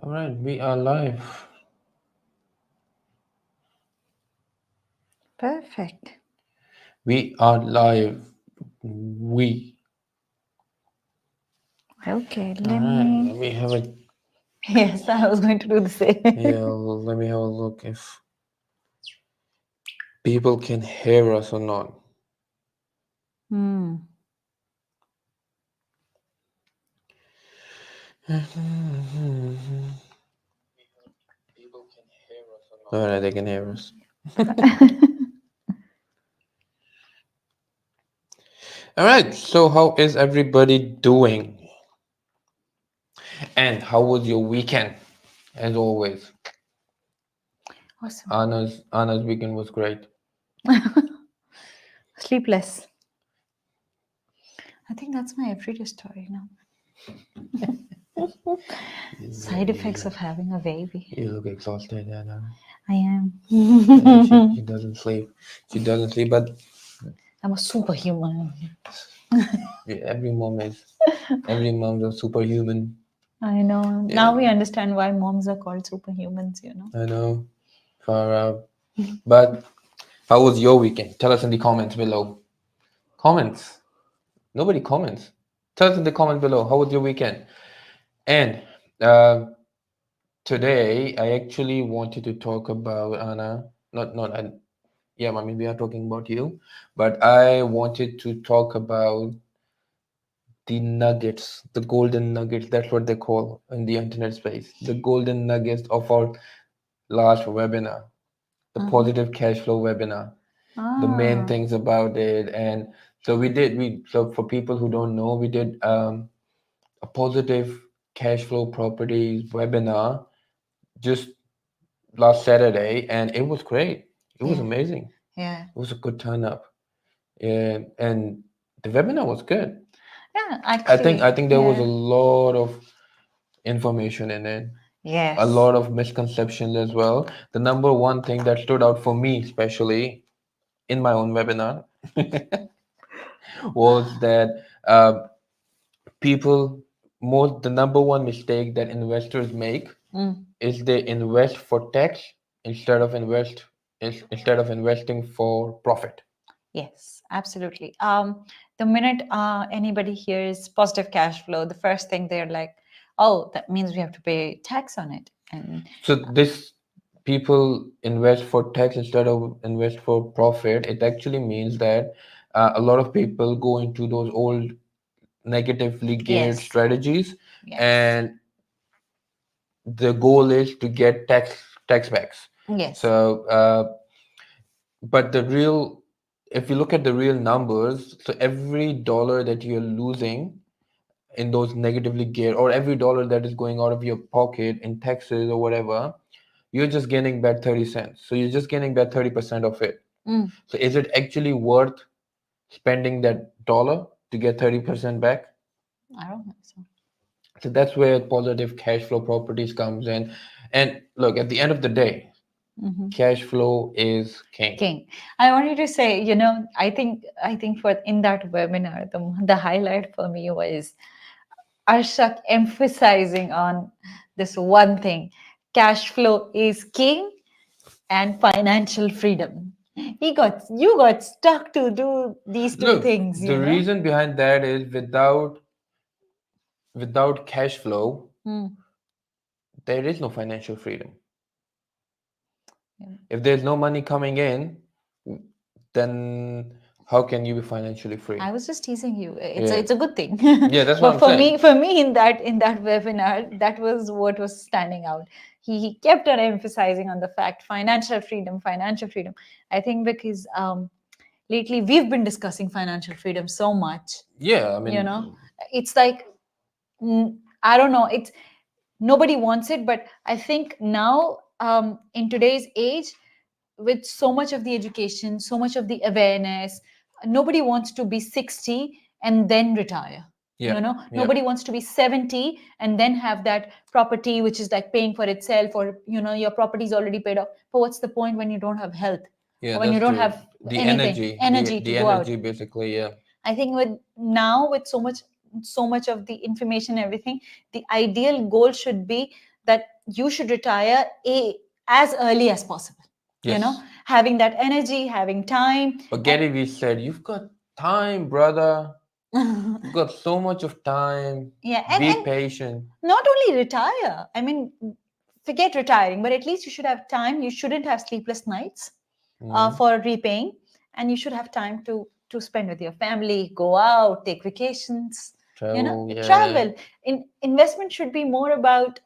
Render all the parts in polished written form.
All right, we are live. Perfect. We are live. We. Okay, All let right, me. let me have a Yes, I was going to do the same. yeah. Let me have a look if people can hear us or not. Hmm. All right, they can hear us. All right. So, how is everybody doing? And how was your weekend? As always, Awesome. Anna's weekend was great. Sleepless. I think that's my everyday story now. Yeah, Side effects of having a baby. you look exhausted, Anna. I am. Yeah, she doesn't sleep. She doesn't sleep, but I'm a superhuman. yeah, every mom's a superhuman. I know. Yeah, Now we understand why moms are called superhumans, you know. I know. Far out. But how was your weekend? Tell us in the comments below. Comments. Nobody comments. Tell us in the comments below. How was your weekend? And uh, today I actually wanted to talk about Anna. Not yeah, I mean we are talking about you, but I wanted to talk about the nuggets, the golden nuggets. That's what they call in the internet space. The golden nuggets of our last webinar, the Uh-huh. positive cash flow webinar, the main Ah. things about it. And so so for people who don't know, we did a positive cash flow properties webinar just last Saturday, and it was great. It was Yeah. amazing. Yeah. It was a good turn up. And the webinar was good. Yeah, I think actually. I think there was a Yeah. lot of information in it, a Yes. lot of misconceptions as well. The number one thing that stood out for me, especially in my own webinar, was that people most the number one mistake that investors make Mm. is they invest for tax instead of instead of investing for profit. Yes, absolutely. The minute anybody hears positive cash flow, the first thing they're like, "Oh, that means we have to pay tax on it." And So this people invest for tax instead of invest for profit. It actually means that a lot of people go into those old negatively geared yes, strategies, yes, and the goal is to get tax backs. yes, So but the real if you look at the real numbers, so every dollar that you're losing in those negatively geared, or every dollar that is going out of your pocket in taxes or whatever, you're just getting back 30 cents. So you're just getting back 30% of it. mm, So is it actually worth spending that dollar to get 30% back? I don't think so. So that's where positive cash flow properties comes in. And look, at the end of the day, Hmm. cash flow is king. King, I wanted to say, I think for in that webinar, the highlight for me was Arshak emphasizing on this one thing: cash flow is king and financial freedom. You got stuck to do these two Look, things, the you know. reason behind that is without cash flow, Hmm. there is no financial freedom. Yeah. If there's no money coming in, then how can you be financially free? I was just teasing you. It's a, Yeah. it's a good thing. Yeah, that's what But I'm saying. for me in that webinar, that was what was standing out. He kept on emphasizing on the fact financial freedom, financial freedom. I think because lately we've been discussing financial freedom so much, Yeah, I you mean, know. It's like I don't know. It's nobody wants it, but I think now in today's age, with so much of the education, so much of the awareness, nobody wants to be 60 and then retire. yeah, yeah, Nobody wants to be 70 and then have that property which is like paying for itself, or your property is already paid off. But what's the point when you don't have health, yeah, or when you that's don't true. have The anything, energy, the energy to the go out? energy, basically, yeah. I think with so much of the information, everything, the ideal goal should be that you should retire as early as possible. Yes. Having that energy, having time. But Gary Vee said, "You've got time, brother. You've got so much of time. Yeah, Be and patient." not only retire, I mean, forget retiring, but at least you should have time. You shouldn't have sleepless nights Mhm. for repaying, and you should have time to spend with your family, go out, take vacations, Travel, yeah. travel. Investment should be more about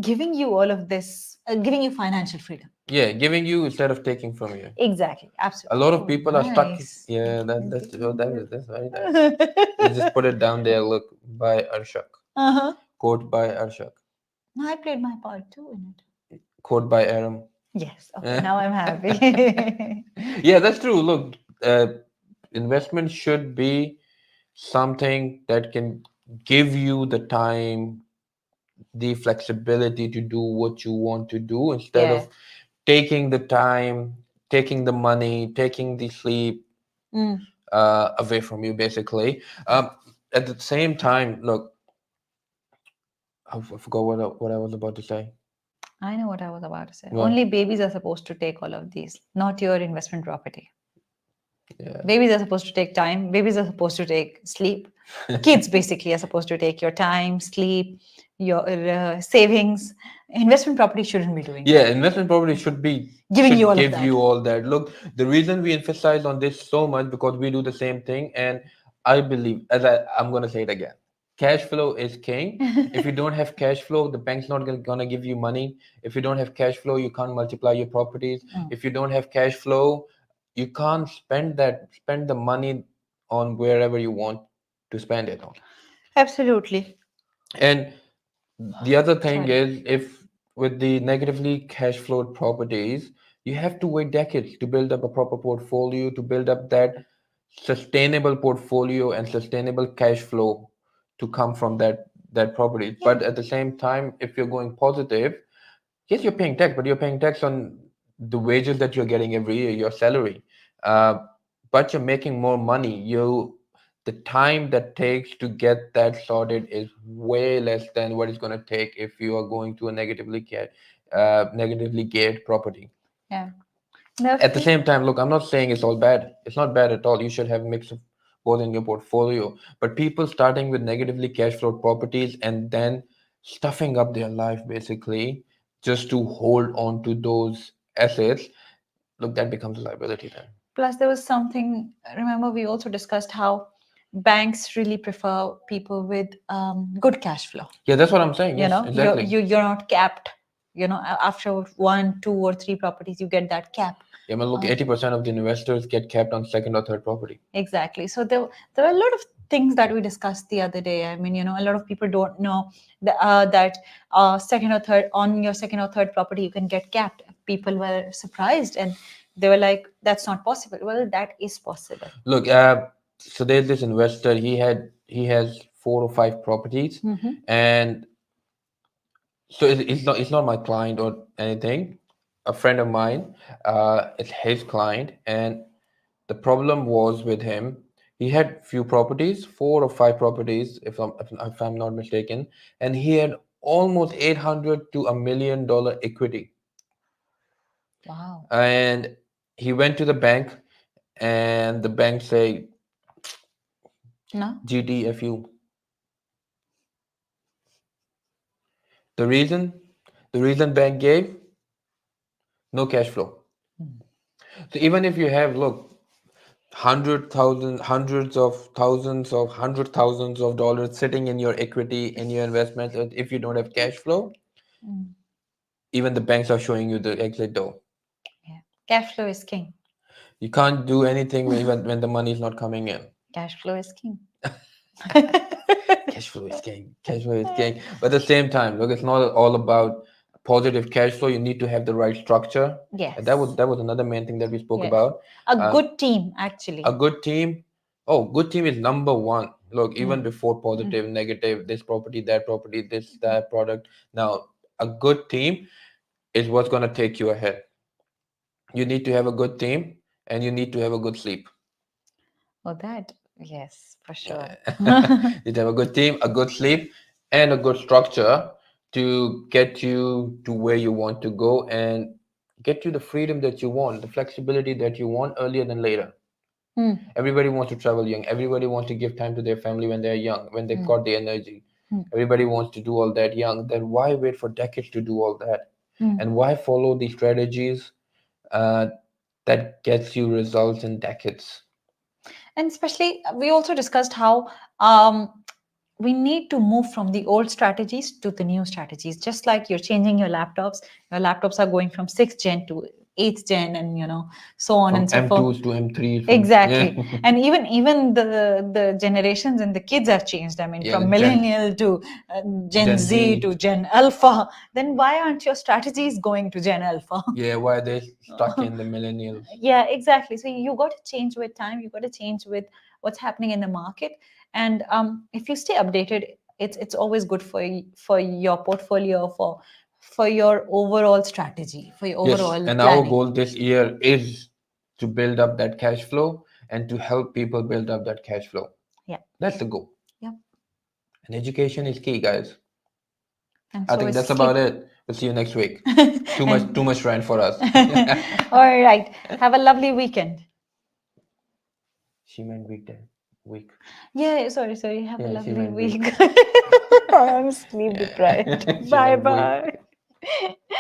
giving you all of this, giving you financial freedom. Yeah, giving you instead of taking from you. Exactly, A absolutely. lot of Oh, people are stuck. nice. Yeah, that's very nice. Let's just put it down there. Look, by Arshak. Uh-huh. Quote by Arshak. I played my part too in it. Quote by Aram. Yes. Okay. Now I'm happy. Yeah, that's true. Look, investment should be something that can give you the time, the flexibility to do what you want to do instead Yeah. of taking the time, taking the money, taking the sleep Mm. away from you, basically. At the same time, look, I forgot what I was about to say. I know what I was about to say. Well, Only babies are supposed to take all of these, not your investment property. yeah. Babies are supposed to take time. Babies are supposed to take sleep. Kids basically are supposed to take your time, sleep, your savings. Investment property shouldn't be doing Yeah, that. investment property Giving you should all of give that. you all that. Look, the reason we emphasize on this so much because we do the same thing, and I believe, I'm gonna say it again, cash flow is king. If you don't have cash flow, the bank's not gonna give you money. If you don't have cash flow, you can't multiply your properties. Mm. If you don't have cash flow, you can't spend the money on wherever you want to spend it on. Absolutely. And the other thing Sorry. is, if with the negatively cash flowed properties, you have to wait decades to build up a proper portfolio, to build up that sustainable portfolio and sustainable cash flow to come from that property. Yeah. But at the same time, if you're going positive, yes, you're paying tax, but you're paying tax on the wages that you're getting every year, your salary. Uh, but you're making more money. The time that takes to get that sorted is way less than what it's going to take if you are going to a negatively geared property. Yeah. Now, At the same time, look, I'm not saying it's all bad. It's not bad at all. You should have a mix of both in your portfolio. But people starting with negatively cash flow properties and then stuffing up their life basically just to hold on to those assets, look, that becomes a liability then. plus, there was something, remember, we also discussed how banks really prefer people with good cash flow. Yeah, that's what I'm saying. You Yes, know, you're, exactly. you're not capped. After one, two, or three properties, you get that cap. Yeah, I mean, look, 80% of the investors get capped on second or third property. Exactly. So there are a lot of things that we discussed the other day. I mean, a lot of people don't know that second or third on your second or third property you can get capped. People were surprised and they were like, "That's not possible." Well, that is possible. Look, so there's this investor. He has 4 or 5 properties, Mm-hmm. and so it's not my client or anything. A friend of mine, it's his client, and the problem was with him. He had few properties, 4 or 5 properties, if I'm not mistaken, and he had almost 800 to $1 million equity. Wow. And he went to the bank, and the bank say, No. "GTFU." The reason, the reason bank gave, no cash flow. So even if you have, look, 100,000, hundred thousands of dollars sitting in your equity in your investments, if you don't have cash flow, Mm. even the banks are showing you the exit door. Yeah. Cash flow is king. You can't do anything when the money is not coming in. Cash flow is king. Cash flow is king. Cash flow is king. But at the same time, look, it's not all about positive cash flow. You need to have the right structure. And Yes. that was another main thing that we spoke Yes. about. A Uh, good team, actually. a good team. Oh, good team is number one. Look, even Mm. before positive, negative, this property, this, that product. Now, a good team is what's going to take you ahead. You need to have a good team and you need to have a good sleep. Oh, that, yes, for sure. You need to have a good team, a good sleep, and a good structure to get you to where you want to go and get you the freedom that you want, the flexibility that you want earlier than later. Hmm. Everybody wants to travel young. Everybody wants to give time to their family when they're young, when they've Hmm. got the energy. Hmm. Everybody wants to do all that young. Then why wait for decades to do all that? Hmm. And why follow the strategies uh, that gets you results in decades? And especially, we also discussed how um, we need to move from the old strategies to the new strategies. Just like you're changing your laptops are going from 6th gen to 8th gen, and so on From and so forth. M2s to M3s, from yeah, Exactly. And even the generations and the kids have changed. I mean, yeah, from the Gen millennial to Gen Gen Z Z. to Gen Alpha. Then why aren't your strategies going to Gen Alpha? Yeah, why they stuck in the millennials? Yeah, exactly. So you got to change with time. You got to change with what's happening in the market. And if you stay updated, it's always good for your portfolio, for your overall strategy, for your Yes, overall and our planning. goal this year is to build up that cash flow and to help people build up that cash flow. Yeah, That's the goal. yeah. And education is key, guys. And I so think is that's about sleep. it. We'll see you next week. Too And much rant for us. all right, have a lovely weekend. She meant weekday. Week. Yeah, sorry. Have a Yeah, she lovely meant week. week. I'm sleep Yeah. deprived. She Bye meant week. bye.